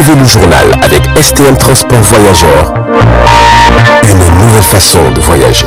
Suivez le journal avec STM Transport Voyageurs. Une nouvelle façon de voyager.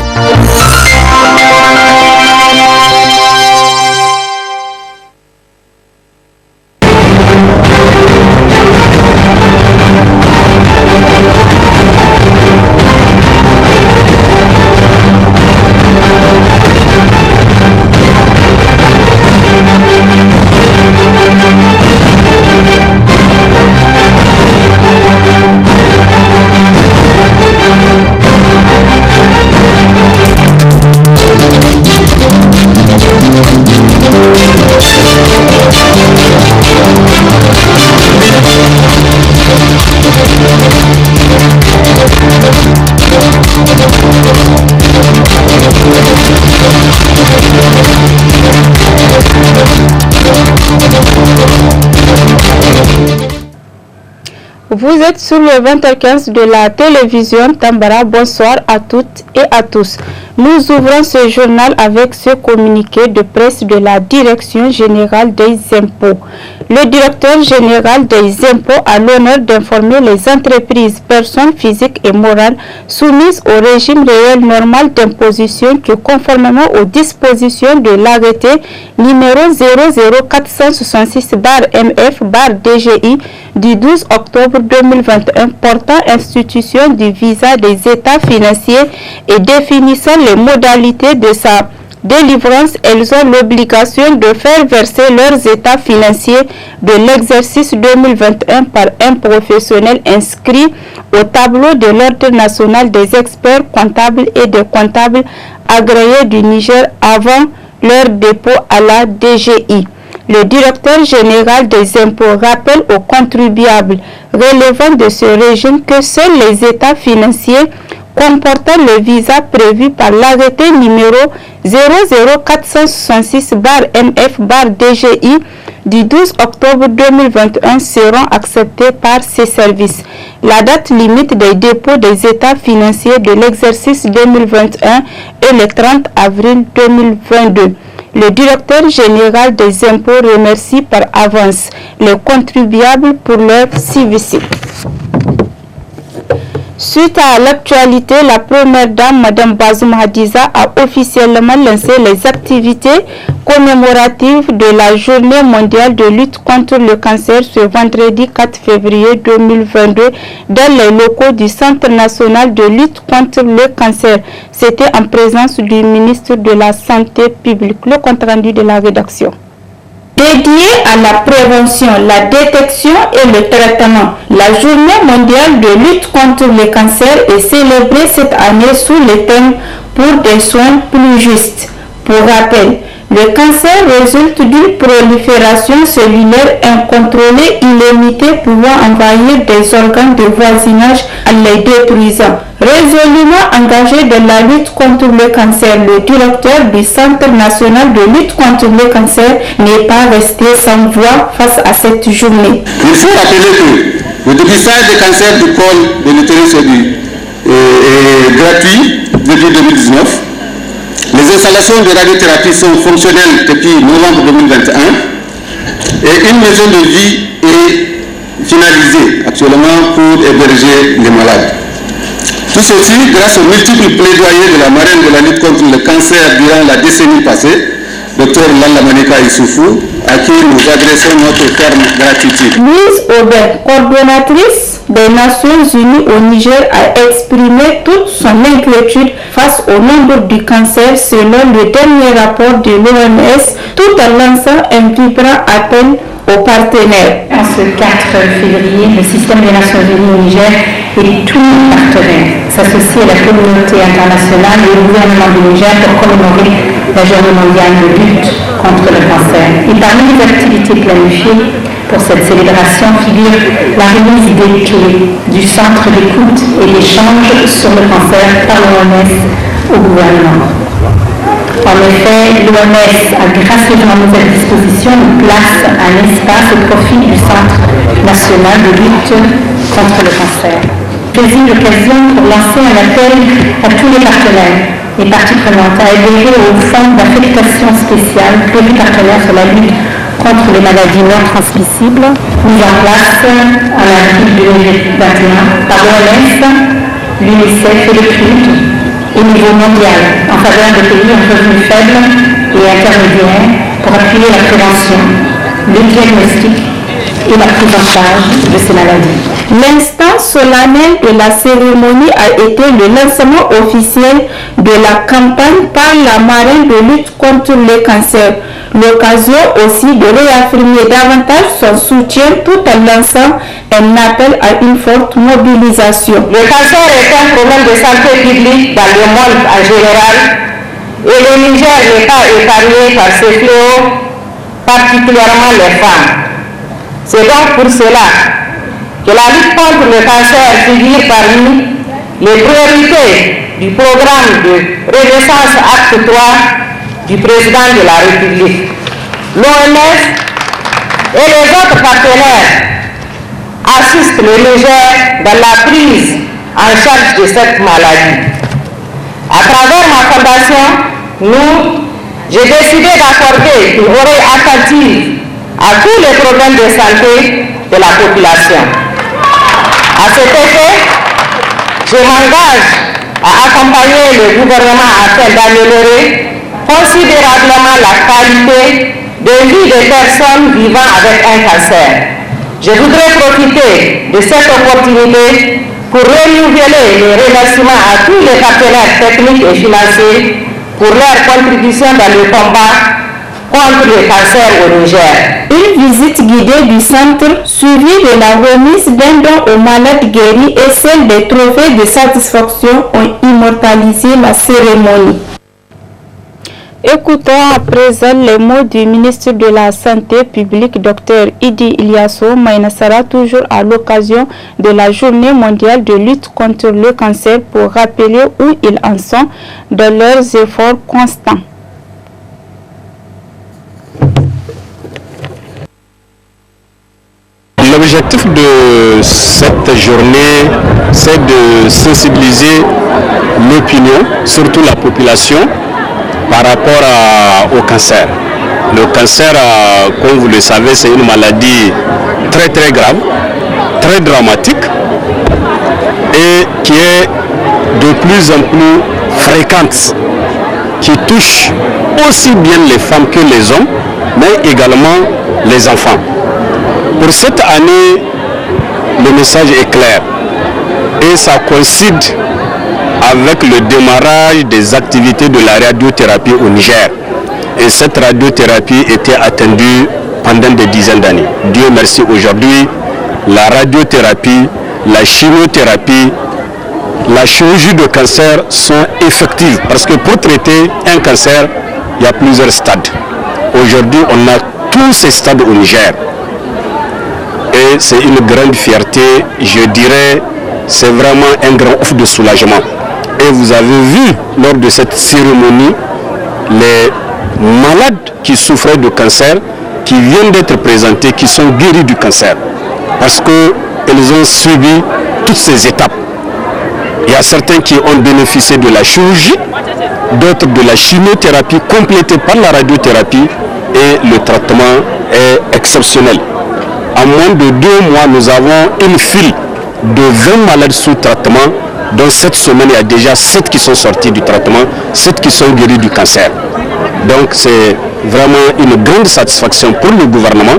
Vous êtes sur le 20h15 de la télévision Tambara. Bonsoir à toutes et à tous. Nous ouvrons ce journal avec ce communiqué de presse de la Direction générale des impôts. Le directeur général des impôts a l'honneur d'informer les entreprises, personnes physiques et morales soumises au régime réel normal d'imposition que conformément aux dispositions de l'arrêté numéro 00466/MF/DGI du 12 octobre 2021 portant institution du visa des états financiers et définissant les modalités de sa délivrance, elles ont l'obligation de faire verser leurs états financiers de l'exercice 2021 par un professionnel inscrit au tableau de l'Ordre national des experts comptables et des comptables agréés du Niger avant leur dépôt à la DGI. Le directeur général des impôts rappelle aux contribuables relevant de ce régime que seuls les états financiers comportant le visa prévu par l'arrêté numéro 00466/MF/DGI du 12 octobre 2021 seront acceptés par ces services. La date limite des dépôts des états financiers de l'exercice 2021 est le 30 avril 2022. Le directeur général des impôts remercie par avance les contribuables pour leur civisme. Suite à l'actualité, la première dame, Mme Bazoum Hadiza, a officiellement lancé les activités commémoratives de la Journée mondiale de lutte contre le cancer ce vendredi 4 février 2022 dans les locaux du Centre national de lutte contre le cancer. C'était en présence du ministre de la Santé publique. Le compte rendu de la rédaction. Dédiée à la prévention, la détection et le traitement, la Journée mondiale de lutte contre le cancer est célébrée cette année sous le thème « Pour des soins plus justes ». Pour rappel, le cancer résulte d'une prolifération cellulaire incontrôlée, illimitée, pouvant envahir des organes de voisinage en les détruisant. Résolument engagé dans la lutte contre le cancer, le directeur du Centre national de lutte contre le cancer n'est pas resté sans voix face à cette journée. Il faut rappeler que le dépistage des cancers du col de l'utérus est gratuit depuis 2019. Les installations de radiothérapie sont fonctionnelles depuis novembre 2021 et une maison de vie est finalisée actuellement pour héberger les malades. Tout ceci grâce aux multiples plaidoyers de la marraine de la lutte contre le cancer durant la décennie passée, Dr Lalla Manika Issoufou, à qui nous adressons notre ferme gratitude. Louise Aubert, coordonnatrice des Nations Unies au Niger, a exprimé toute son inquiétude face au nombre du cancer selon le dernier rapport de l'OMS, tout en lançant un vibrant appel aux partenaires. En ce 4 février, le système des Nations Unies au Niger et tous les partenaires s'associent à la communauté internationale et au gouvernement du Niger pour commémorer la Journée mondiale de lutte contre le cancer. Et parmi les activités planifiées pour cette célébration figure la remise des clés du centre d'écoute et d'échange sur le cancer par l'OMS au gouvernement. En effet, l'OMS a gracieusement mis à disposition une place, un espace au profit du Centre national de lutte contre le cancer. Je saisis l'occasion pour lancer un appel à tous les partenaires et parties prenantes à adhérer au fonds d'affectation spéciale prévu partenaire sur la lutte contre les maladies non transmissibles, mis en place en avril 2021 par l'OMS, l'UNICEF et le PNUD au niveau mondial en faveur des pays en revenus faibles et intermédiaires pour appuyer la prévention, le diagnostic et la prise en charge de ces maladies. L'instant solennel de la cérémonie a été le lancement officiel de la campagne par la marraine de lutte contre le cancer. L'occasion aussi de réaffirmer davantage son soutien tout en lançant un appel à une forte mobilisation. Le cancer est un problème de santé publique dans le monde en général et le Niger n'est pas épargné par ce fléau, particulièrement les femmes. C'est donc pour cela que la lutte contre le cancer figure parmi les priorités du programme de Renaissance Acte 3 du président de la République. L'OMS et les autres partenaires assistent le Niger dans la prise en charge de cette maladie. À travers ma fondation, j'ai décidé d'accorder une oreille attentive à tous les problèmes de santé de la population. À cet effet, je m'engage à accompagner le gouvernement afin d'améliorer considérablement la qualité de vie des personnes vivant avec un cancer. Je voudrais profiter de cette opportunité pour renouveler les remerciements à tous les partenaires techniques et financiers pour leur contribution dans le combat contre le cancer au Niger. Une visite guidée du centre, suivie de la remise d'un don aux malades guéris et celle des trophées de satisfaction ont immortalisé la cérémonie. Écoutons à présent les mots du ministre de la Santé publique, Dr Idi Ilyasso Maïnassara, toujours à l'occasion de la Journée mondiale de lutte contre le cancer, pour rappeler où ils en sont dans leurs efforts constants. L'objectif de cette journée, c'est de sensibiliser l'opinion, surtout la population, par rapport au cancer. Le cancer, comme vous le savez, c'est une maladie très très grave, très dramatique et qui est de plus en plus fréquente, qui touche aussi bien les femmes que les hommes, mais également les enfants. Pour cette année, le message est clair et ça coïncide avec le démarrage des activités de la radiothérapie au Niger. Et cette radiothérapie était attendue pendant des dizaines d'années. Dieu merci, aujourd'hui, la radiothérapie, la chimiothérapie, la chirurgie de cancer sont effectives. Parce que pour traiter un cancer, il y a plusieurs stades. Aujourd'hui, on a tous ces stades au Niger. Et c'est une grande fierté, je dirais, c'est vraiment un grand ouf de soulagement. Et vous avez vu lors de cette cérémonie les malades qui souffraient de cancer, qui viennent d'être présentés, qui sont guéris du cancer. Parce qu'ils ont subi toutes ces étapes. Il y a certains qui ont bénéficié de la chirurgie, d'autres de la chimiothérapie complétée par la radiothérapie, et le traitement est exceptionnel. En moins de 2 mois, nous avons une file de 20 malades sous traitement. Dans cette semaine, il y a déjà 7 qui sont sortis du traitement, 7 qui sont guéris du cancer. Donc c'est vraiment une grande satisfaction pour le gouvernement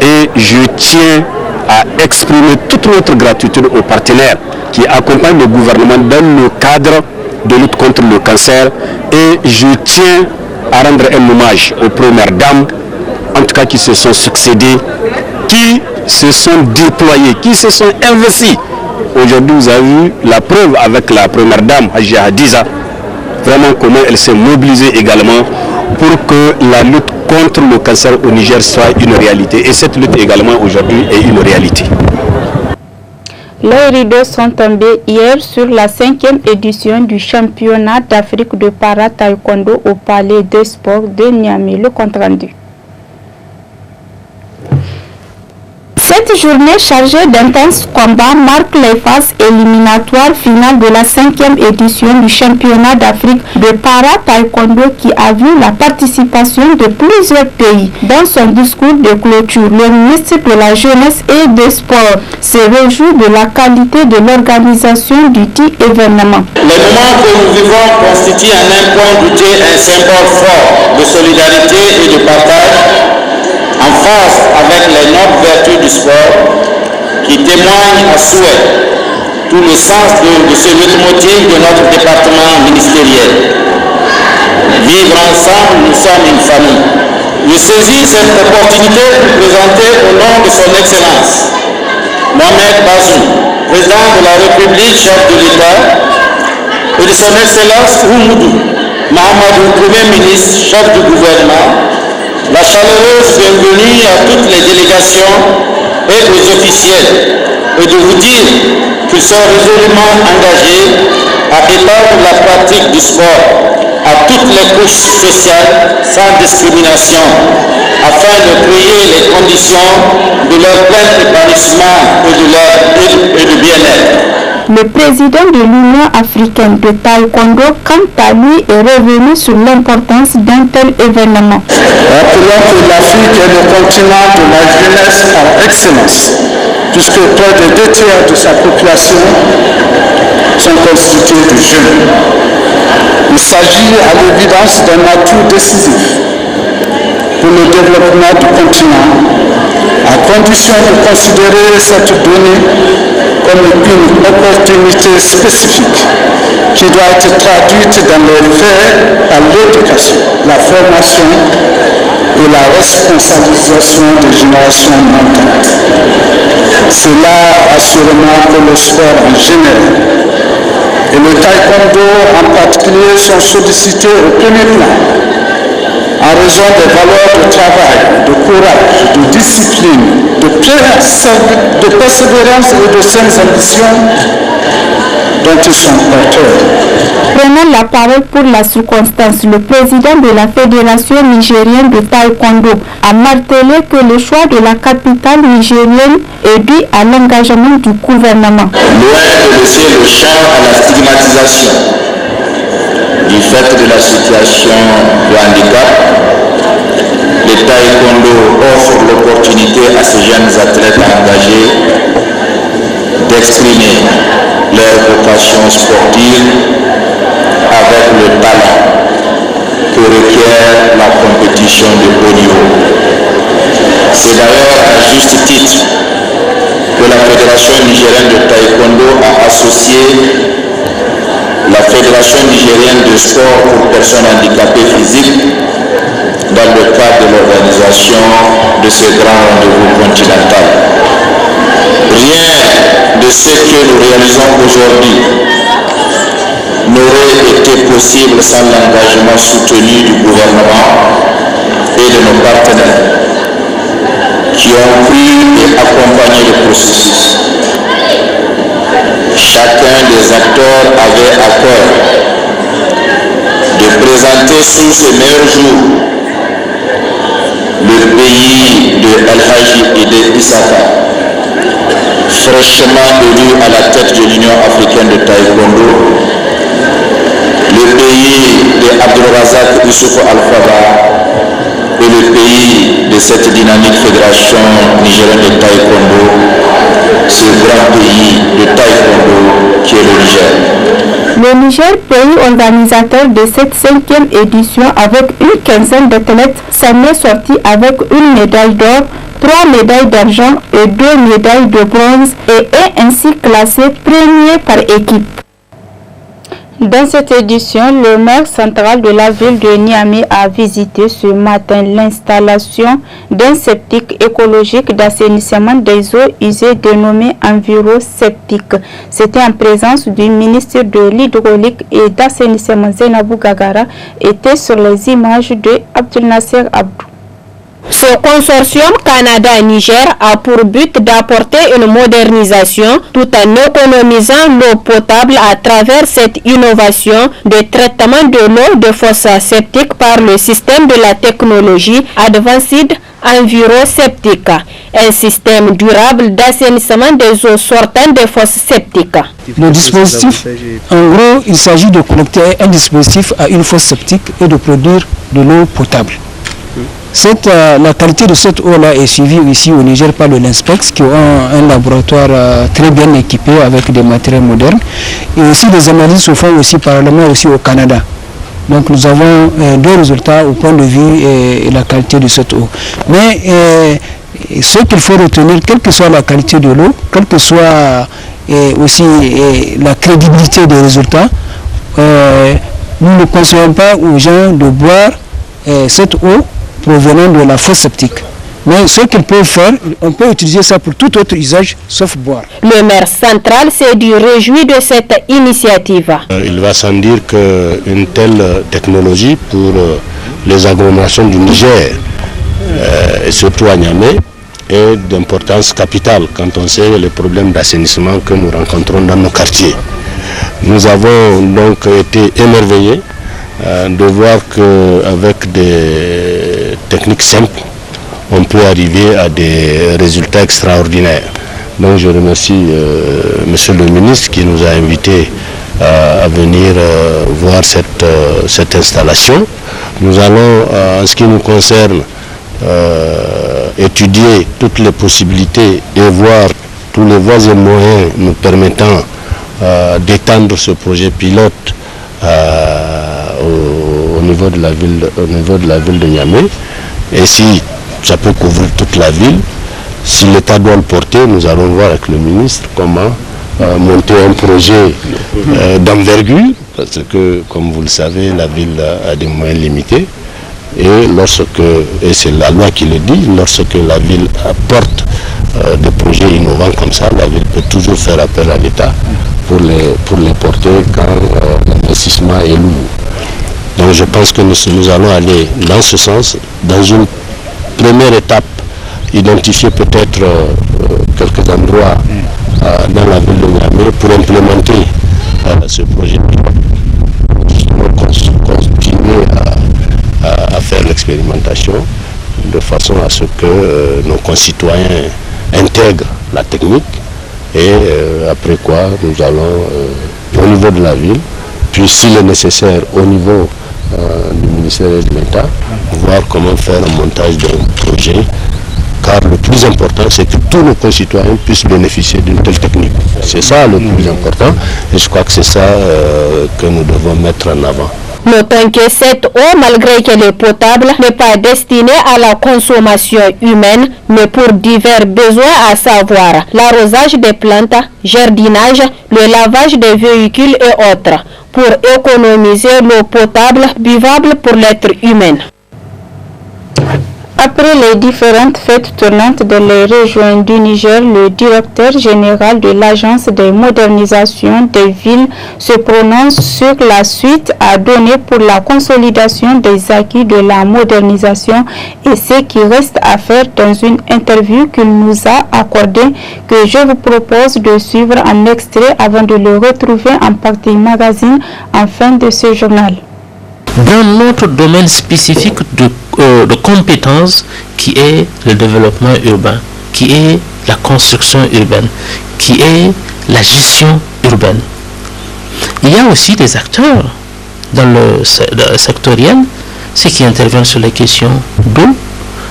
et je tiens à exprimer toute notre gratitude aux partenaires qui accompagnent le gouvernement dans le cadre de lutte contre le cancer, et je tiens à rendre un hommage aux premières dames, en tout cas qui se sont succédées, qui se sont déployées, qui se sont investies. Aujourd'hui, vous avez vu la preuve avec la première dame, Hajia Hadiza, vraiment comment elle s'est mobilisée également pour que la lutte contre le cancer au Niger soit une réalité. Et cette lutte également aujourd'hui est une réalité. Les rideaux sont tombés hier sur la 5e édition du championnat d'Afrique de para-taekwondo au Palais des Sports de Niamey. Le compte rendu. Cette journée chargée d'intenses combats marque les phases éliminatoires finales de la 5e édition du championnat d'Afrique de para-taekwondo qui a vu la participation de plusieurs pays. Dans son discours de clôture, le ministre de la Jeunesse et des Sports se réjouit de la qualité de l'organisation du dit événement. Le moment que nous vivons constitue en un point douté un symbole fort de solidarité et de partage en phase avec les nobles vertus du sport qui témoignent à souhait tout le sens de ce leitmotiv de notre département ministériel. Vivre ensemble, nous sommes une famille. Je saisis cette opportunité pour présenter au nom de son Excellence Mohamed Bazoum, président de la République, chef de l'État, et de son Excellence Oumoudou Mahamadou, Premier ministre, chef du gouvernement, la chaleureuse bienvenue à toutes les délégations et aux officiels, et de vous dire qu'ils sont résolument engagés à étendre la pratique du sport à toutes les couches sociales sans discrimination, afin de créer les conditions de leur plein épanouissement et de bien-être. Le président de l'Union africaine de taekwondo, quant à lui, est revenu sur l'importance d'un tel événement. Rappelons que l'Afrique est le continent de la jeunesse par excellence, puisque près de 2 tiers de sa population sont constitués de jeunes. Il s'agit à l'évidence d'un atout décisif pour le développement du continent, à condition de considérer cette donnée comme une opportunité spécifique qui doit être traduite dans les faits par l'éducation, la formation et la responsabilisation des générations montantes. C'est là assurément que le sport en général et le taekwondo en particulier sont sollicités au premier plan en raison des valeurs de travail, de courage, de discipline, de persévérance et de saines ambitions dont ils sont porteurs. Prenant la parole pour la circonstance, le président de la Fédération nigérienne de taekwondo a martelé que le choix de la capitale nigérienne est dû à l'engagement du gouvernement. Loin de laisser le champ à la stigmatisation du fait de la situation de handicap, le taekwondo offre l'opportunité à ces jeunes athlètes engagés d'exprimer leur vocation sportive avec le talent que requiert la compétition de haut niveau. C'est d'ailleurs à juste titre que la Fédération nigérienne de taekwondo a associé la Fédération nigérienne de sport pour personnes handicapées physiques dans le cadre de l'organisation de ce grand rendez-vous continental. Rien de ce que nous réalisons aujourd'hui n'aurait été possible sans l'engagement soutenu du gouvernement et de nos partenaires qui ont cru et accompagné le processus. Chacun des acteurs avait à cœur de présenter sous ses meilleurs jours le pays de El Hadji et de Issaka, fraîchement élu à la tête de l'Union africaine de taekwondo, le pays de Abdelrazak Issoufou Al-Fada et le pays de cette dynamique fédération nigérienne de taekwondo, ce grand pays de taekwondo qui est le Niger. Le Niger, pays organisateur de cette 5e édition avec une quinzaine d'athlètes, s'en est sorti avec une médaille d'or, 3 médailles d'argent et 2 médailles de bronze et est ainsi classé premier par équipe. Dans cette édition, le maire central de la ville de Niamey a visité ce matin l'installation d'un septique écologique d'assainissement des eaux usées dénommé EnviroSeptic. C'était en présence du ministre de l'Hydraulique et d'assainissement Zainabou Gagara, était sur les images de Abdel Nasser Abdou. Ce consortium Canada-Niger a pour but d'apporter une modernisation tout en économisant l'eau potable à travers cette innovation de traitement de l'eau de fosse septique par le système de la technologie Advanced Enviroseptique, un système durable d'assainissement des eaux sortant des fosses septiques. Le dispositif, en gros, il s'agit de connecter un dispositif à une fosse septique et de produire de l'eau potable. La qualité de cette eau-là est suivie ici au Niger par le LINSPEX, qui a un laboratoire très bien équipé avec des matériels modernes. Et aussi des analyses se font aussi parallèlement aussi au Canada. Donc nous avons deux résultats au point de vue et la qualité de cette eau. Mais ce qu'il faut retenir, quelle que soit la qualité de l'eau, quelle que soit aussi la crédibilité des résultats, nous ne conseillons pas aux gens de boire cette eau provenant de la fosse septique. Mais ce qu'ils peuvent faire, on peut utiliser ça pour tout autre usage, sauf boire. Le maire central s'est dit réjoui de cette initiative. Il va sans dire qu'une telle technologie pour les agglomérations du Niger, et surtout à Niamey, est d'importance capitale quand on sait les problèmes d'assainissement que nous rencontrons dans nos quartiers. Nous avons donc été émerveillés de voir qu'avec des techniques simples, on peut arriver à des résultats extraordinaires. Donc je remercie Monsieur le ministre qui nous a invités à venir voir cette installation. Nous allons, en ce qui nous concerne, étudier toutes les possibilités et voir tous les voies et moyens nous permettant d'étendre ce projet pilote au niveau de la ville de Niamey. Et si ça peut couvrir toute la ville, si l'État doit le porter, nous allons voir avec le ministre comment monter un projet d'envergure, parce que, comme vous le savez, la ville a des moyens limités. Et c'est la loi qui le dit, lorsque la ville apporte des projets innovants comme ça, la ville peut toujours faire appel à l'État pour les porter quand l'investissement est lourd. Donc je pense que nous allons aller dans ce sens, dans une première étape, identifier peut-être quelques endroits dans la ville de Niamey pour implémenter ce projet. Justement, continuer à faire l'expérimentation de façon à ce que nos concitoyens intègrent la technique et après quoi nous allons au niveau de la ville, puis s'il est nécessaire au niveau du ministère de l'État, voir comment faire un montage d'un projet, car le plus important c'est que tous nos concitoyens puissent bénéficier d'une telle technique. C'est ça le plus important et je crois que c'est ça que nous devons mettre en avant. Notons que cette eau, malgré qu'elle est potable, n'est pas destinée à la consommation humaine, mais pour divers besoins, à savoir l'arrosage des plantes, jardinage, le lavage des véhicules et autres, pour économiser l'eau potable buvable pour l'être humain. Après les différentes fêtes tournantes dans les régions du Niger, le directeur général de l'Agence de modernisation des villes se prononce sur la suite à donner pour la consolidation des acquis de la modernisation et ce qui reste à faire dans une interview qu'il nous a accordée que je vous propose de suivre en extrait avant de le retrouver en partie magazine en fin de ce journal. Dans notre domaine spécifique de compétences qui est le développement urbain, qui est la construction urbaine, qui est la gestion urbaine. Il y a aussi des acteurs dans le sectoriel, ceux qui interviennent sur les questions d'eau,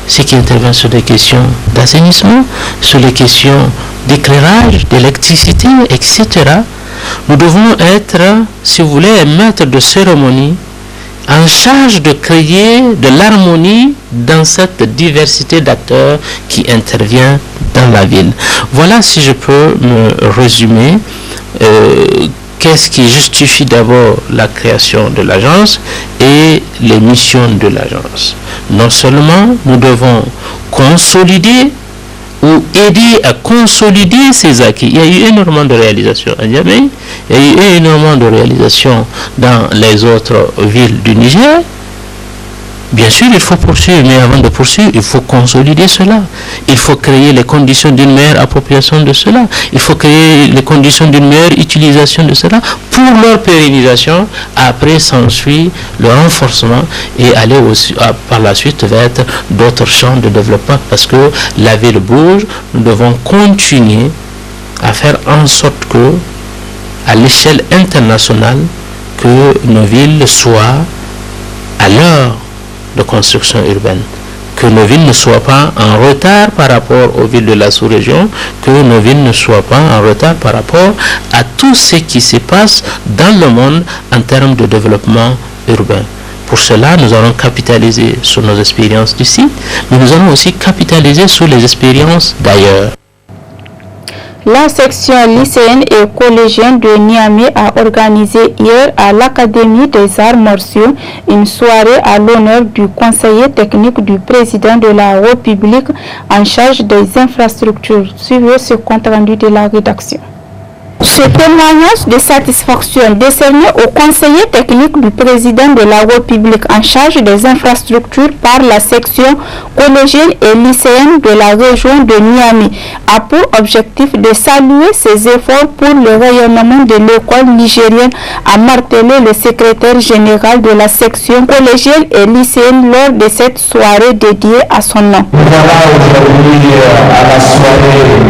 ceux qui interviennent sur les questions d'assainissement, sur les questions d'éclairage, d'électricité, etc. Nous devons être, si vous voulez, maîtres de cérémonie en charge de créer de l'harmonie dans cette diversité d'acteurs qui intervient dans la ville. Voilà, si je peux me résumer, qu'est-ce qui justifie d'abord la création de l'agence et les missions de l'agence. Non seulement nous devons consolider ou aider à consolider ces acquis. Il y a eu énormément de réalisations à Niamey, il y a eu énormément de réalisations dans les autres villes du Niger, Bien sûr, il faut poursuivre, mais avant de poursuivre, il faut consolider cela. Il faut créer les conditions d'une meilleure appropriation de cela. Il faut créer les conditions d'une meilleure utilisation de cela pour leur pérennisation. Après, s'ensuit le renforcement et aller aussi, par la suite vers d'autres champs de développement parce que la ville bouge. Nous devons continuer à faire en sorte que, à l'échelle internationale, que nos villes soient à l'heure de construction urbaine, que nos villes ne soient pas en retard par rapport aux villes de la sous-région, que nos villes ne soient pas en retard par rapport à tout ce qui se passe dans le monde en termes de développement urbain. Pour cela, nous allons capitaliser sur nos expériences d'ici, mais nous allons aussi capitaliser sur les expériences d'ailleurs. La section lycéenne et collégienne de Niamey a organisé hier à l'Académie des arts martiaux une soirée à l'honneur du conseiller technique du président de la République en charge des infrastructures. Suivez ce compte rendu de la rédaction. Ce témoignage de satisfaction décerné au conseiller technique du président de la République en charge des infrastructures par la section collégienne et lycéenne de la région de Niamey a pour objectif de saluer ses efforts pour le rayonnement de l'école nigérienne, a martelé le secrétaire général de la section collégienne et lycéenne lors de cette soirée dédiée à son nom. Voilà aujourd'hui à la soirée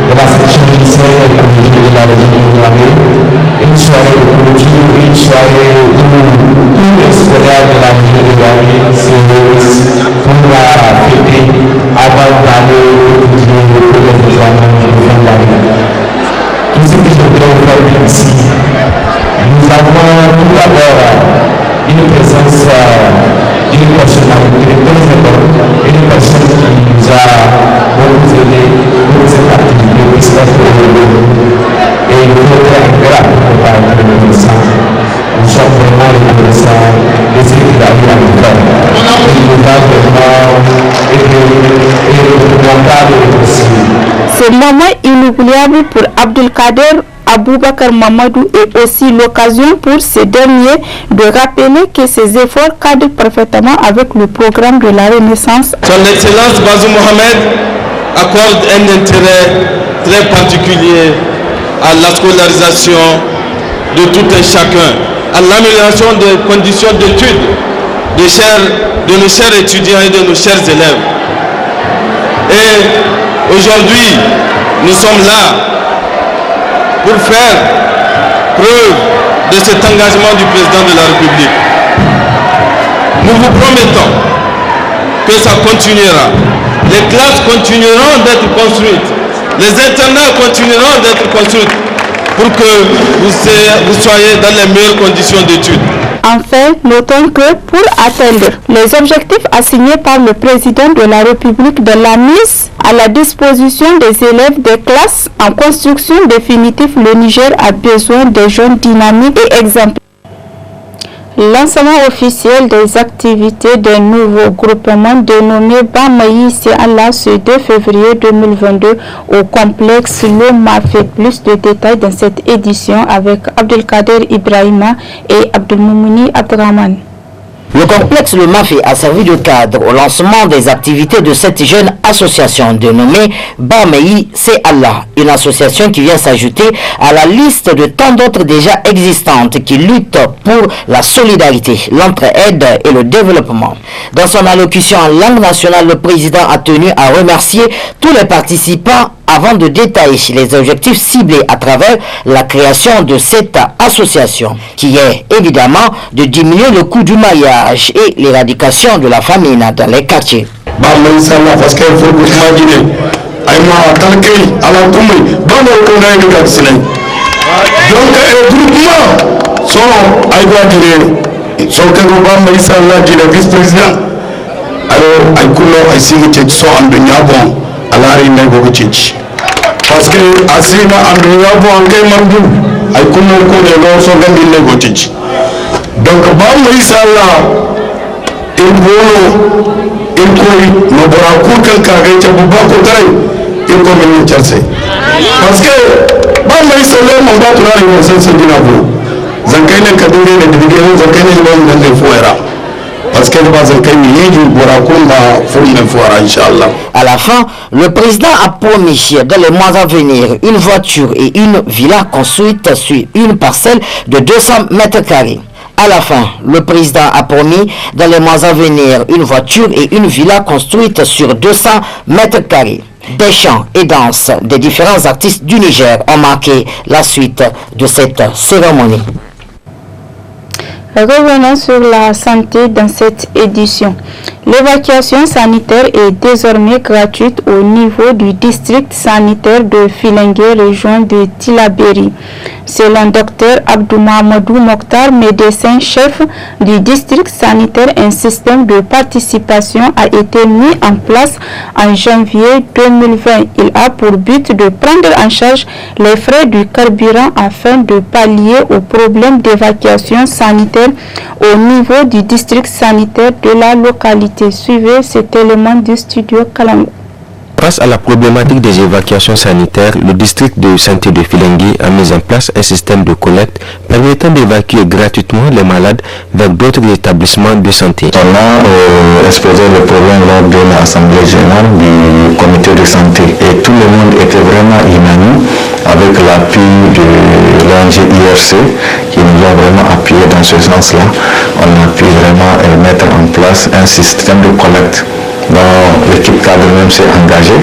de la section lycéenne et collégienne de la région. Une soirée de clôture, une soirée où tous les scolaires de la région de Niamey se réunissent pour la fêter avant d'aller continuer les examens de fin d'année. Tout ce que je voudrais vous faire ici, nous avons tout d'abord une présence d'une personnalité très importante, une personne qui nous a beaucoup aidé pour cette activité qui se passe pour nous. Et il faut être grave pour être reconnaissant. Nous sommes vraiment reconnaissants de ce qu'il a eu à nous faire. Il nous a vraiment été remarquable aussi. Ce moment inoubliable pour Abdelkader Aboubakar Mamadou est aussi l'occasion pour ce dernier de rappeler que ses efforts cadrent parfaitement avec le programme de la Renaissance. Son Excellence Bazoum Mohamed accorde un intérêt très particulier à la scolarisation de tout un chacun, à l'amélioration des conditions d'études de nos chers étudiants et de nos chers élèves. Et aujourd'hui, nous sommes là pour faire preuve de cet engagement du président de la République. Nous vous promettons que ça continuera. Les classes continueront d'être construites. Les internats continueront d'être construits pour que vous soyez dans les meilleures conditions d'études. Enfin, notons que pour atteindre les objectifs assignés par le président de la République de la mise à la disposition des élèves des classes en construction définitive, le Niger a besoin de jeunes dynamiques et exemplaires. Lancement officiel des activités d'un nouveau groupement dénommé Bamayi Allah ce 2 février 2022 au complexe Loma. Fait plus de détails dans cette édition avec Abdelkader Ibrahima et Abdelmoumouni Abdraman. Le complexe Le Mafé a servi de cadre au lancement des activités de cette jeune association dénommée Bamayi C'est Allah, une association qui vient s'ajouter à la liste de tant d'autres déjà existantes qui luttent pour la solidarité, l'entraide et le développement. Dans son allocution en langue nationale, le président a tenu à remercier tous les participants avant de détailler les objectifs ciblés à travers la création de cette association, qui est évidemment de diminuer le coût du maillage et l'éradication de la famine dans les quartiers. Parce qu'il faut imaginer, donc le groupement sont vice-président. Alors, alari ne go cici parce que asina andunya bo anke mandu ay kuno ko de lo so gambi ne go cici donc ba mo inshallah il bolo il koy no bora ko kan ka ga ci bu ba ko tare il ko men cerse parce que ba mo inshallah mo ba tura ni sen sen dina bo zankai ne ka dure ne dige zankai ne ba mo ne fuera À la fin, le président a promis dans les mois à venir une voiture et une villa construite sur une parcelle de 200 mètres carrés. À la fin, le président a promis dans les mois à venir une voiture et une villa construite sur 200 mètres carrés. Des chants et danses des différents artistes du Niger ont marqué la suite de cette cérémonie. Revenons sur la santé dans cette édition. L'évacuation sanitaire est désormais gratuite au niveau du district sanitaire de Filengue, région de Tillabéri. Selon Dr Abdou Mahamadou Mokhtar, médecin-chef du district sanitaire, un système de participation a été mis en place en janvier 2020. Il a pour but de prendre en charge les frais du carburant afin de pallier aux problèmes d'évacuation sanitaire au niveau du district sanitaire de la localité. Suivez cet élément du studio Kalango. Face à la problématique des évacuations sanitaires, le district de santé de Filengue a mis en place un système de collecte permettant d'évacuer gratuitement les malades vers d'autres établissements de santé. On a exposé le problème lors de l'Assemblée générale du comité de santé et tout le monde était vraiment unanime avec l'appui de l'ONG IRC qui nous a vraiment appuyé dans ce sens-là. On a pu vraiment mettre en place un système de collecte. L'équipe cadre même s'est engagée.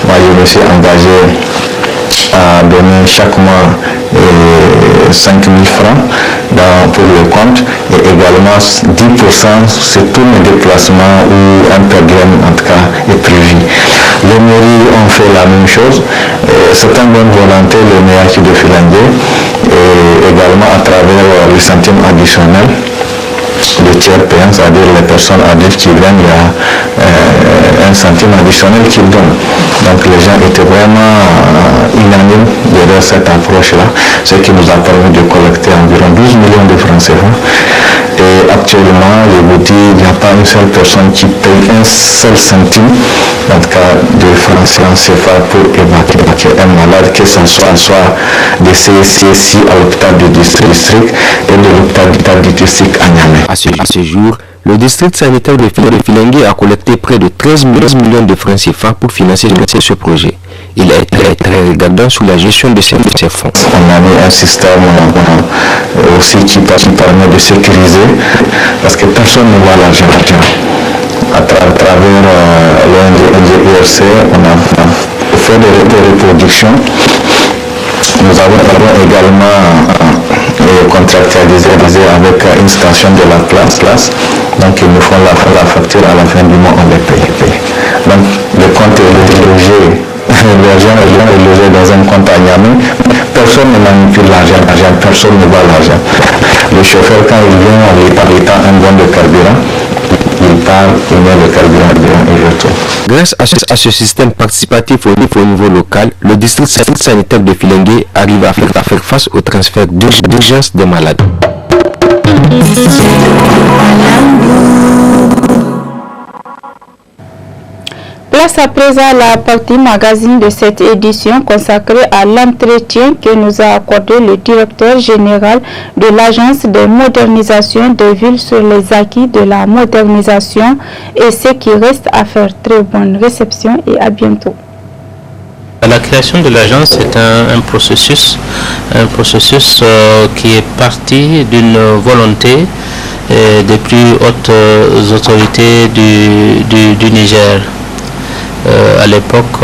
Moi, je me suis engagé à donner chaque mois 5 000 francs pour le compte et également 10% sur tous mes déplacements où un programme en tout cas est prévu. Les mairies ont fait la même chose. Certaines bonnes volontés, le maire de Filengue et également à travers le centime additionnel. Le tiers payant, c'est-à-dire les personnes adultes qui viennent, il y a un centime additionnel qu'ils donnent. Donc les gens étaient vraiment unanimes derrière cette approche-là, ce qui nous a permis de collecter environ 12 millions de francs CFA. Et actuellement, je vous dis, il n'y a pas une seule personne qui paye un seul centime, en tout cas de francs CFA pour évacuer un malade, que ce soit des CSI à l'hôpital du district et de l'hôpital du district à Niamey. À ce jour, le district sanitaire de Filengue a collecté près de 13 millions de francs CFA pour financer ce projet. Il est très regardant sur la gestion de ces fonds. On a mis un système aussi qui permet de sécuriser parce que personne ne voit l'argent. À travers l'ONG on a fait des reproductions. Nous avons également contractualisé avec une station de la classe. Donc ils nous font la facture à la fin du mois, on les paye. Donc le compte est logé. L'argent est logé dans un compte à Niamey. Personne ne manipule l'argent, personne ne voit l'argent. Le chauffeur, quand il vient, on lui tend un bon de carburant. Il part, il met le carburant et retourne. Grâce à ce système participatif au niveau local, le district sanitaire de Filengue arrive à faire face au transfert d'urgence des malades. Place à présent la partie magazine de cette édition consacrée à l'entretien que nous a accordé le directeur général de l'Agence de modernisation des villes sur les acquis de la modernisation et ce qui reste à faire. Très bonne réception et à bientôt. La création de l'agence est un processus qui est parti d'une volonté des plus hautes autorités du Niger. À l'époque,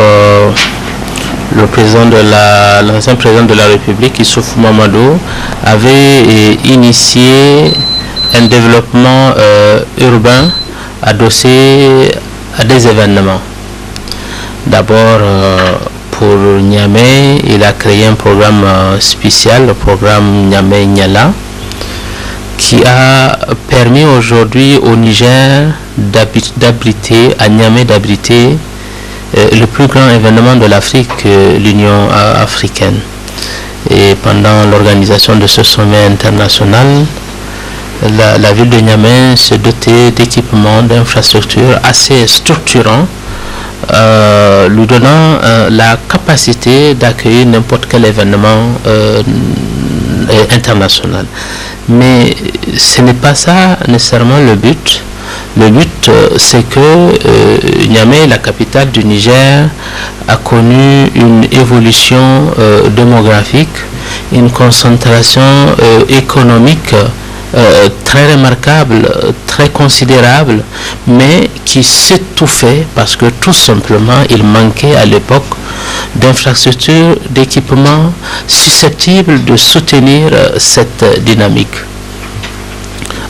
l'ancien président de la République, Issoufou Mamadou, avait initié un développement urbain adossé à des événements. D'abord, pour Niamey, il a créé un programme spécial, le programme Niamey-Niala, qui a permis aujourd'hui au Niger d'abriter, à Niamey d'abriter le plus grand événement de l'Afrique, l'Union africaine. Et pendant l'organisation de ce sommet international, la ville de Niamey s'est dotée d'équipements, d'infrastructures assez structurants, lui donnant la capacité d'accueillir n'importe quel événement international. Mais ce n'est pas ça nécessairement le but. Le but, c'est que Niamey, la capitale du Niger, a connu une évolution démographique, une concentration économique très remarquable, très considérable, mais qui s'étouffait parce que tout simplement il manquait à l'époque d'infrastructures, d'équipements susceptibles de soutenir cette dynamique.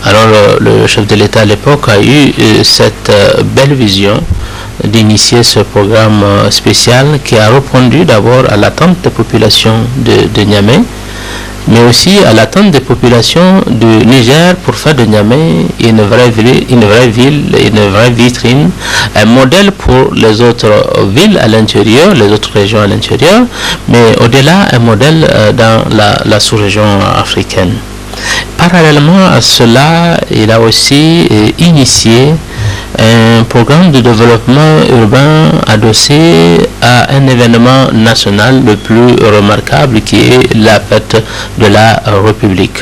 Alors le chef de l'État à l'époque a eu cette belle vision d'initier ce programme spécial qui a répondu d'abord à l'attente des populations de Niamey, mais aussi à l'attente des populations du Niger pour faire de Niamey une vraie ville, une vraie vitrine, un modèle pour les autres villes à l'intérieur, les autres régions à l'intérieur, mais au-delà, un modèle dans la sous-région africaine. Parallèlement à cela, il a aussi initié un programme de développement urbain adossé à un événement national le plus remarquable qui est la fête de la République.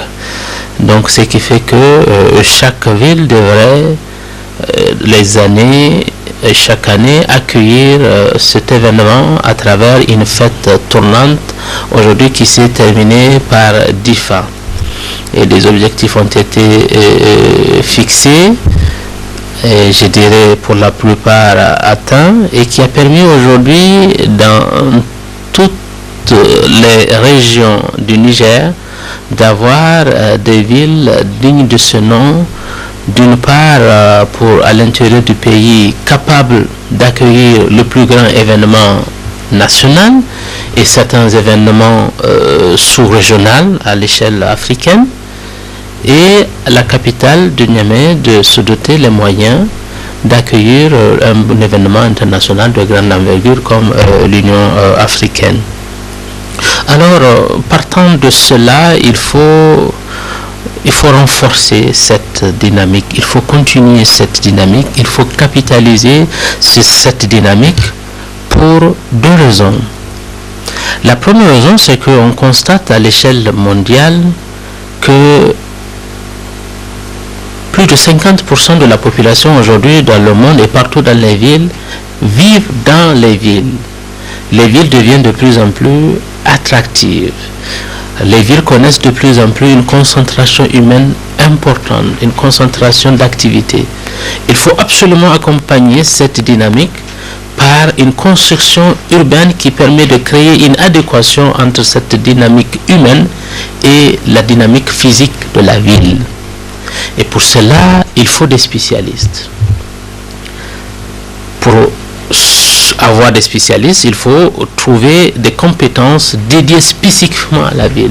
Donc ce qui fait que chaque ville devrait chaque année accueillir cet événement à travers une fête tournante aujourd'hui qui s'est terminée par DIFA. Et les objectifs ont été fixés, et je dirais pour la plupart atteints, et qui a permis aujourd'hui dans toutes les régions du Niger d'avoir des villes dignes de ce nom, d'une part pour à l'intérieur du pays capables d'accueillir le plus grand événement national et certains événements sous-régionaux à l'échelle africaine, et la capitale de Niamey de se doter les moyens d'accueillir un événement international de grande envergure comme l'Union africaine. Alors, partant de cela, il faut renforcer cette dynamique, il faut continuer cette dynamique, il faut capitaliser sur cette dynamique pour deux raisons. La première raison, c'est qu'on constate à l'échelle mondiale que plus de 50% de la population aujourd'hui dans le monde et partout dans les villes vivent dans les villes. Les villes deviennent de plus en plus attractives. Les villes connaissent de plus en plus une concentration humaine importante, une concentration d'activités. Il faut absolument accompagner cette dynamique par une construction urbaine qui permet de créer une adéquation entre cette dynamique humaine et la dynamique physique de la ville. Et pour cela, il faut des spécialistes. Pour avoir des spécialistes, il faut trouver des compétences dédiées spécifiquement à la ville.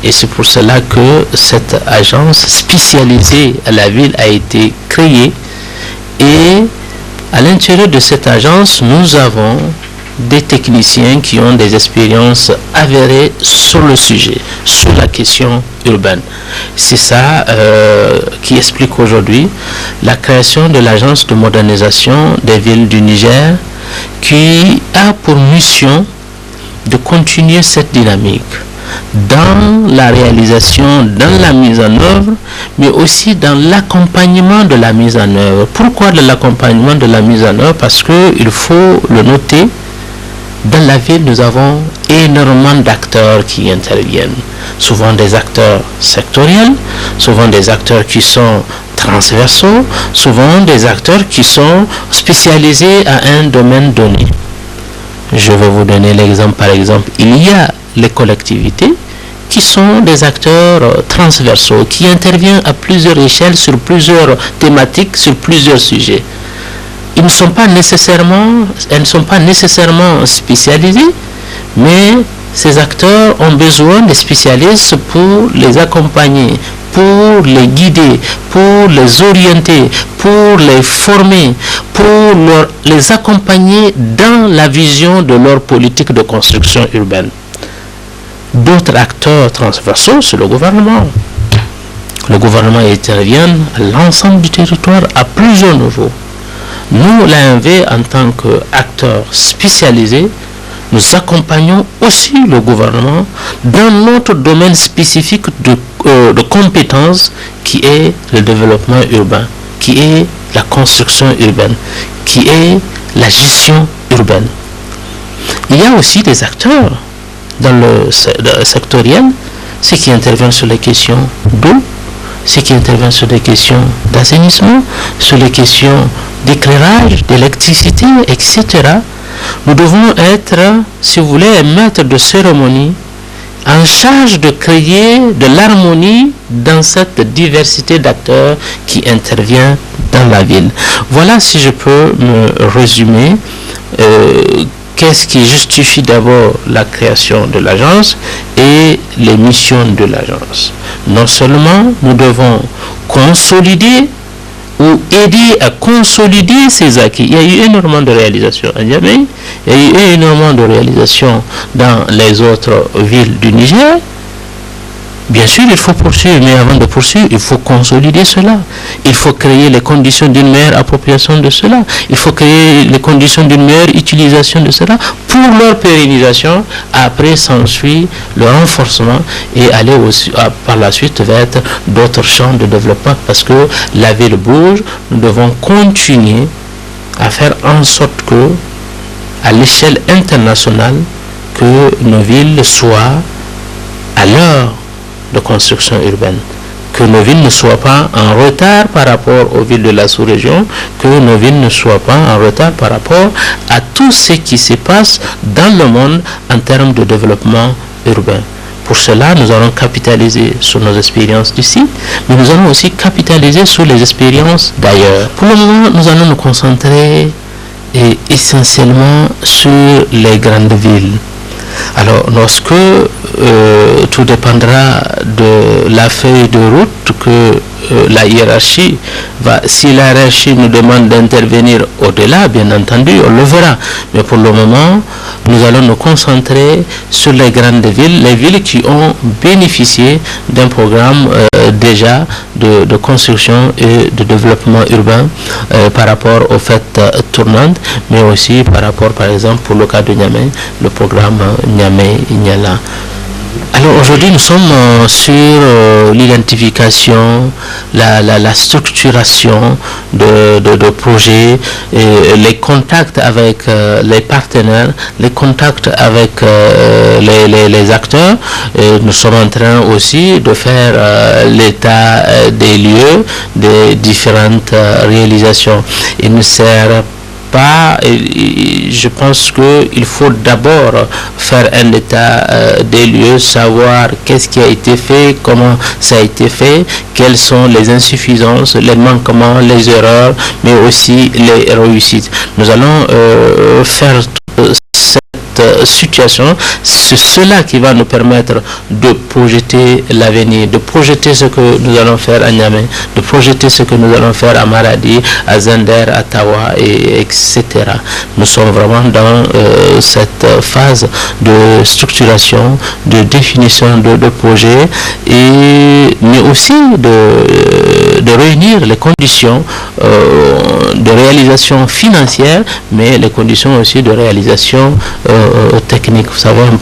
Et c'est pour cela que cette agence spécialisée à la ville a été créée. Et à l'intérieur de cette agence, nous avons des techniciens qui ont des expériences avérées sur le sujet, sur la question urbaine. C'est ça qui explique aujourd'hui la création de l'agence de modernisation des villes du Niger, qui a pour mission de continuer cette dynamique dans la réalisation, dans la mise en œuvre, mais aussi dans l'accompagnement de la mise en œuvre. Pourquoi de l'accompagnement de la mise en œuvre? Parce qu'il faut le noter, dans la ville, nous avons énormément d'acteurs qui interviennent. Souvent des acteurs sectoriels, souvent des acteurs qui sont transversaux, souvent des acteurs qui sont spécialisés à un domaine donné. Je vais vous donner l'exemple. Par exemple, il y a les collectivités qui sont des acteurs transversaux, qui interviennent à plusieurs échelles, sur plusieurs thématiques, sur plusieurs sujets. Elles ne sont pas nécessairement spécialisés, mais ces acteurs ont besoin des spécialistes pour les accompagner, pour les guider, pour les orienter, pour les former, pour les accompagner dans la vision de leur politique de construction urbaine. D'autres acteurs transversaux, c'est le gouvernement. Le gouvernement intervient à l'ensemble du territoire à plusieurs niveaux. Nous, l'AMV, en tant qu'acteurs spécialisés, nous accompagnons aussi le gouvernement dans notre domaine spécifique de compétences qui est le développement urbain, qui est la construction urbaine, qui est la gestion urbaine. Il y a aussi des acteurs dans le sectoriel, ceux qui interviennent sur les questions d'eau, ceux qui interviennent sur les questions d'assainissement, sur les questions d'éclairage, d'électricité, etc. Nous devons être, si vous voulez, maîtres de cérémonie en charge de créer de l'harmonie dans cette diversité d'acteurs qui intervient dans la ville. Voilà, si je peux me résumer, qu'est-ce qui justifie d'abord la création de l'agence et les missions de l'agence. Non seulement nous devons consolider ou aider à consolider ces acquis. Il y a eu énormément de réalisations à Niamey, il y a eu énormément de réalisations dans les autres villes du Niger. Bien sûr, il faut poursuivre, mais avant de poursuivre, il faut consolider cela. Il faut créer les conditions d'une meilleure appropriation de cela. Il faut créer les conditions d'une meilleure utilisation de cela pour leur pérennisation. Après, s'ensuit le renforcement et aller aussi, par la suite vers d'autres champs de développement. Parce que la ville bouge, nous devons continuer à faire en sorte que, à l'échelle internationale, que nos villes soient à l'heure de construction urbaine, que nos villes ne soient pas en retard par rapport aux villes de la sous-région, que nos villes ne soient pas en retard par rapport à tout ce qui se passe dans le monde en termes de développement urbain. Pour cela, nous allons capitaliser sur nos expériences d'ici, mais nous allons aussi capitaliser sur les expériences d'ailleurs. Pour le moment, nous allons nous concentrer essentiellement sur les grandes villes. Alors, lorsque tout dépendra de la feuille de route que la hiérarchie va, si la hiérarchie nous demande d'intervenir au-delà, bien entendu, on le verra. Mais pour le moment, nous allons nous concentrer sur les grandes villes, les villes qui ont bénéficié d'un programme déjà de construction et de développement urbain par rapport aux fêtes tournantes, mais aussi par rapport, par exemple, pour le cas de Niamey, le programme Niamey-Niala. Alors aujourd'hui, nous sommes sur l'identification, la structuration de projets, les contacts avec les partenaires, les contacts avec les acteurs. Nous sommes en train aussi de faire l'état des lieux, des différentes réalisations. Il ne sert pas, je pense qu'il faut d'abord faire un état des lieux, savoir qu'est-ce qui a été fait, comment ça a été fait, quelles sont les insuffisances, les manquements, les erreurs, mais aussi les réussites. Nous allons faire cette situation. C'est cela qui va nous permettre de projeter l'avenir, de projeter ce que nous allons faire à Niamey, de projeter ce que nous allons faire à Maradi, à Zender, à Tawa, etc. Nous sommes vraiment dans cette phase de structuration, de définition de projets, mais aussi de réunir les conditions de réalisation financière, mais les conditions aussi de réalisation technique. Vous savez, un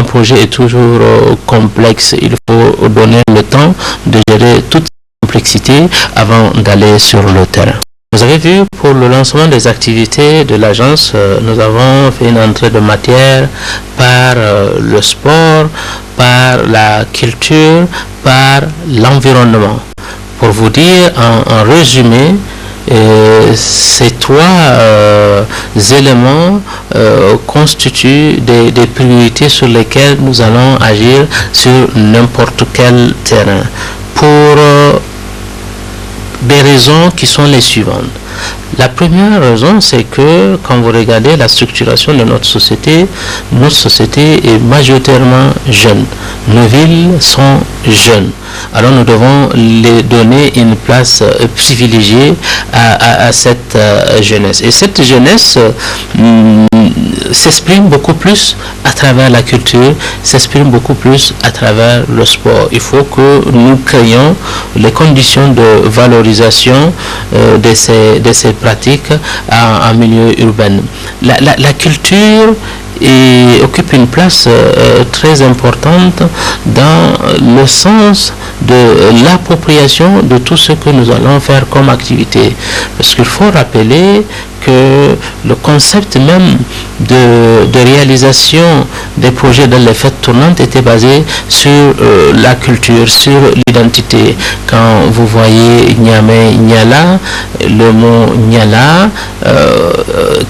projet est toujours complexe. Il faut donner le temps de gérer toute complexité avant d'aller sur le terrain. Vous avez vu, pour le lancement des activités de l'agence, nous avons fait une entrée de matière par le sport, par la culture, par l'environnement. Pour vous dire en résumé, ces trois éléments constituent des priorités sur lesquelles nous allons agir sur n'importe quel terrain, pour des raisons qui sont les suivantes. La première raison, c'est que quand vous regardez la structuration de notre société est majoritairement jeune. Nos villes sont jeunes. Alors nous devons les donner une place privilégiée à cette jeunesse. Et cette jeunesse s'exprime beaucoup plus à travers la culture, s'exprime beaucoup plus à travers le sport. Il faut que nous créions les conditions de valorisation de ces pratiques en milieu urbain. La culture occupe une place très importante dans le sens de l'appropriation de tout ce que nous allons faire comme activité. Parce qu'il faut rappeler que le concept même de réalisation des projets dans les fêtes tournantes était basé sur la culture, sur l'identité. Quand vous voyez Niamey, Niala, le mot Niala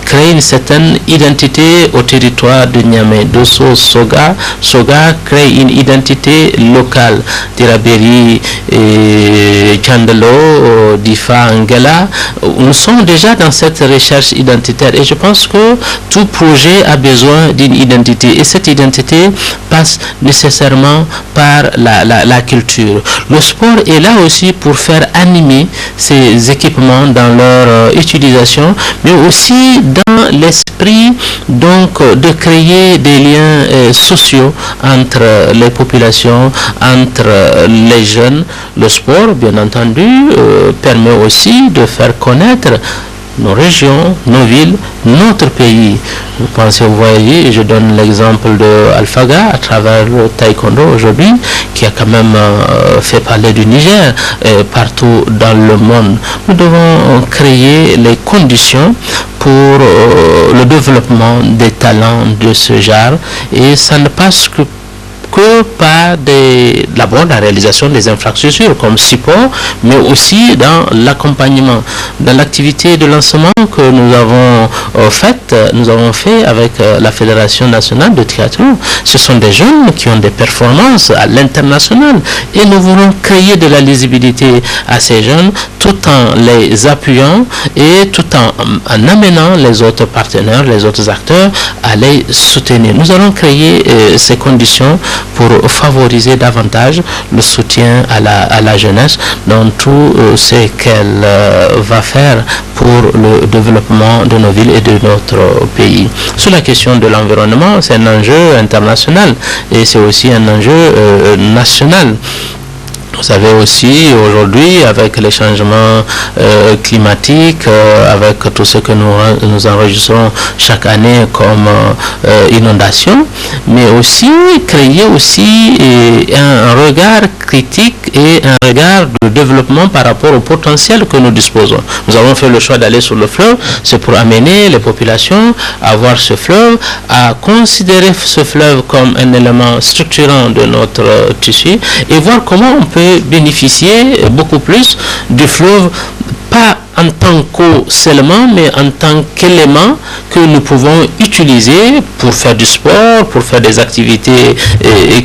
crée une certaine identité au territoire de Niamey. Dosso, Soga, Soga crée une identité locale. Tiraberi, Chandelo, Difa, Angela, nous sommes déjà dans cette recherche identitaire et je pense que tout projet a besoin d'une identité et cette identité passe nécessairement par la culture. Le sport est là aussi pour faire animer ces équipements dans leur utilisation, mais aussi dans l'esprit donc de créer des liens sociaux entre les populations, entre les jeunes. Le sport, bien entendu, permet aussi de faire connaître nos régions, nos villes, notre pays. Vous pensez, vous voyez, je donne l'exemple de Alphaga à travers le taekwondo aujourd'hui, qui a quand même fait parler du Niger partout dans le monde. Nous devons créer les conditions pour le développement des talents de ce genre et ça ne passe que par d'abord la réalisation des infrastructures comme support, mais aussi dans l'accompagnement, dans l'activité de lancement que nous avons fait avec la Fédération nationale de triathlon. Ce sont des jeunes qui ont des performances à l'international et nous voulons créer de la lisibilité à ces jeunes tout en les appuyant et tout en amenant les autres partenaires, les autres acteurs à les soutenir. Nous allons créer ces conditions pour favoriser davantage le soutien à la jeunesse dans tout ce qu'elle va faire pour le développement de nos villes et de notre pays. Sur la question de l'environnement, c'est un enjeu international et c'est aussi un enjeu national. Vous savez aussi aujourd'hui avec les changements climatiques, avec tout ce que nous enregistrons chaque année comme inondation, mais aussi créer aussi un regard critique et un regard de développement par rapport au potentiel que nous disposons. Nous avons fait le choix d'aller sur le fleuve, c'est pour amener les populations à voir ce fleuve, à considérer ce fleuve comme un élément structurant de notre tissu et voir comment on peut bénéficier beaucoup plus du fleuve, pas en tant qu'eau seulement, mais en tant qu'élément que nous pouvons utiliser pour faire du sport, pour faire des activités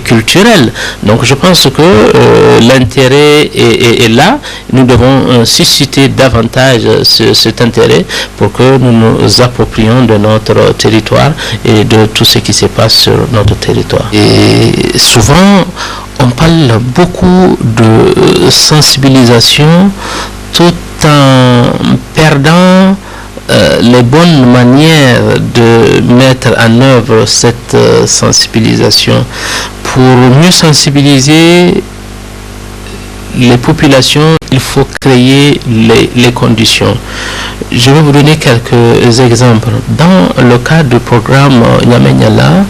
culturelles. Donc je pense que l'intérêt est là. Nous devons susciter davantage cet intérêt pour que nous nous approprions de notre territoire et de tout ce qui se passe sur notre territoire. Et souvent, on parle beaucoup de sensibilisation tout en perdant les bonnes manières de mettre en œuvre cette sensibilisation. Pour mieux sensibiliser les populations, il faut créer les conditions. Je vais vous donner quelques exemples. Dans le cadre du programme Niamey Niala,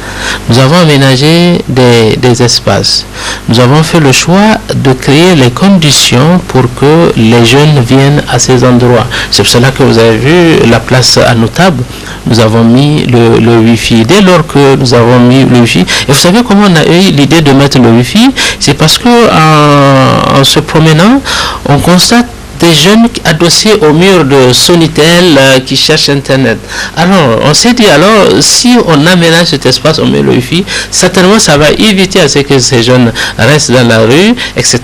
nous avons aménagé des espaces. Nous avons fait le choix de créer les conditions pour que les jeunes viennent à ces endroits. C'est pour cela que vous avez vu la place à Notable. Nous avons mis le Wi-Fi. Dès lors que nous avons mis le Wi-Fi, et vous savez comment on a eu l'idée de mettre le Wi-Fi? C'est parce que en se promenant, on constate des jeunes adossés au mur de Sonitel qui cherchent Internet. Alors, on s'est dit, alors, si on aménage cet espace, on met le Wi-Fi, certainement ça va éviter à ce que ces jeunes restent dans la rue, etc.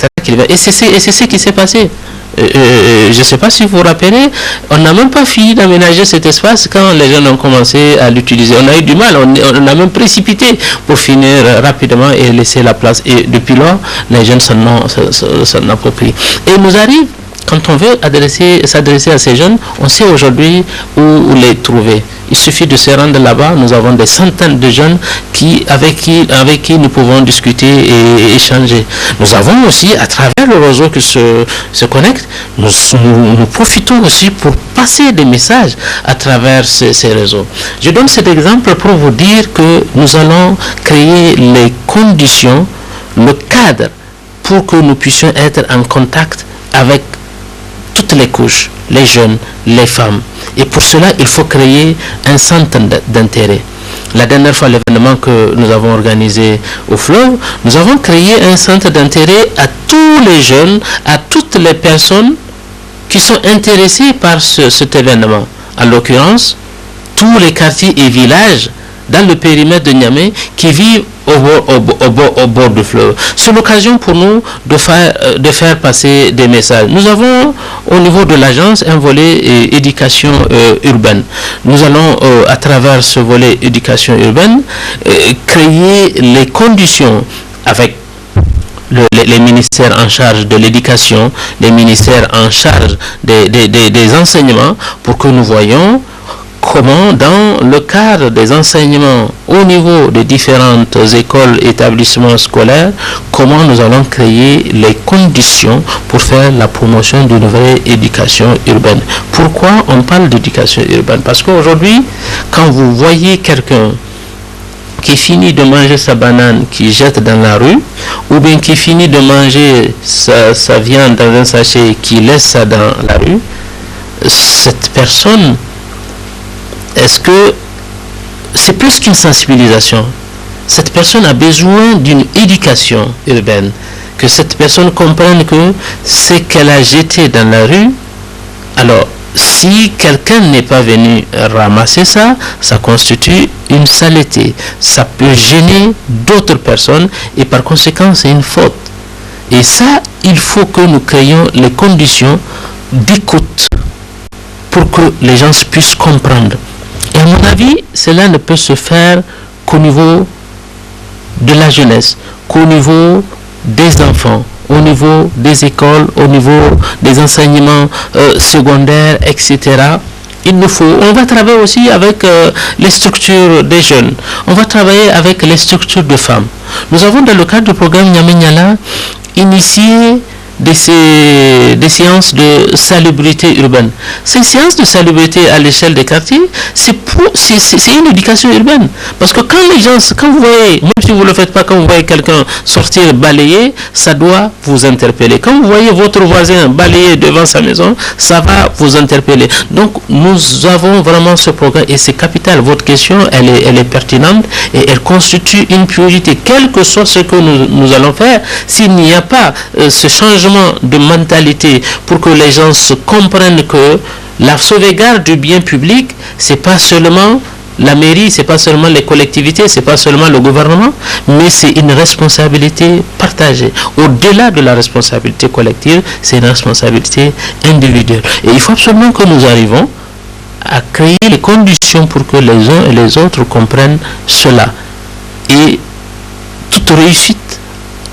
Et c'est ce qui s'est passé. Je ne sais pas si vous vous rappelez, on n'a même pas fini d'aménager cet espace quand les jeunes ont commencé à l'utiliser. On a eu du mal, on a même précipité pour finir rapidement et laisser la place. Et depuis lors, les jeunes s'en approprient. Et il nous arrive, quand on veut s'adresser à ces jeunes, on sait aujourd'hui où les trouver. Il suffit de se rendre là-bas. Nous avons des centaines de jeunes avec qui nous pouvons discuter et échanger. Nous avons aussi, à travers le réseau qui se connecte, nous profitons aussi pour passer des messages à travers ces réseaux. Je donne cet exemple pour vous dire que nous allons créer les conditions, le cadre pour que nous puissions être en contact avec toutes les couches, les jeunes, les femmes. Et pour cela, il faut créer un centre d'intérêt. La dernière fois, l'événement que nous avons organisé au Fleuve, nous avons créé un centre d'intérêt à tous les jeunes, à toutes les personnes qui sont intéressées par cet événement. En l'occurrence, tous les quartiers et villages dans le périmètre de Niamey qui vivent au bord du fleuve. C'est l'occasion pour nous de faire passer des messages. Nous avons au niveau de l'agence un volet éducation urbaine. Nous allons à travers ce volet éducation urbaine créer les conditions avec les ministères en charge de l'éducation, les ministères en charge des enseignements pour que nous voyions comment, dans le cadre des enseignements au niveau des différentes écoles, établissements scolaires, comment nous allons créer les conditions pour faire la promotion d'une vraie éducation urbaine. Pourquoi on parle d'éducation urbaine? Parce qu'aujourd'hui, quand vous voyez quelqu'un qui finit de manger sa banane, qui jette dans la rue, ou bien qui finit de manger sa viande dans un sachet, qui laisse ça dans la rue, cette personne, est-ce que c'est plus qu'une sensibilisation? Cette personne a besoin d'une éducation urbaine, que cette personne comprenne que ce qu'elle a jeté dans la rue, alors si quelqu'un n'est pas venu ramasser ça, ça constitue une saleté, ça peut gêner d'autres personnes et par conséquent c'est une faute. Et ça, il faut que nous créions les conditions d'écoute pour que les gens puissent comprendre. Et à mon avis, cela ne peut se faire qu'au niveau de la jeunesse, qu'au niveau des enfants, au niveau des écoles, au niveau des enseignements secondaires, etc. On va travailler aussi avec les structures des jeunes, on va travailler avec les structures de femmes. Nous avons dans le cadre du programme Niamey Niala initié des séances de salubrité urbaine. Ces séances de salubrité à l'échelle des quartiers, c'est une éducation urbaine. Parce que quand vous voyez, même si vous ne le faites pas, quand vous voyez quelqu'un sortir balayer, ça doit vous interpeller. Quand vous voyez votre voisin balayer devant sa maison, ça va vous interpeller. Donc nous avons vraiment ce programme et c'est capital. Votre question, elle est pertinente et elle constitue une priorité. Quel que soit ce que nous allons faire, s'il n'y a pas ce changement de mentalité pour que les gens se comprennent que la sauvegarde du bien public, c'est pas seulement la mairie, c'est pas seulement les collectivités, c'est pas seulement le gouvernement, mais c'est une responsabilité partagée. Au-delà de la responsabilité collective, c'est une responsabilité individuelle. Et il faut absolument que nous arrivons à créer les conditions pour que les uns et les autres comprennent cela. Et toute réussite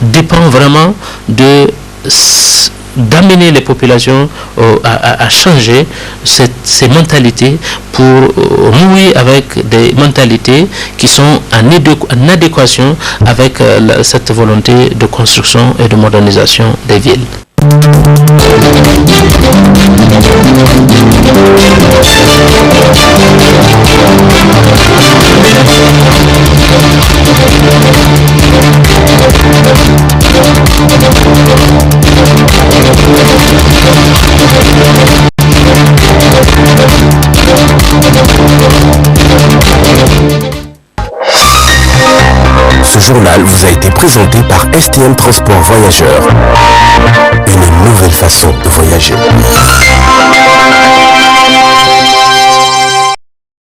dépend vraiment d'amener les populations à changer ces mentalités pour nouer avec des mentalités qui sont en adéquation avec cette volonté de construction et de modernisation des villes. Ce journal vous a été présenté par STM Transport Voyageurs. Une nouvelle façon de voyager.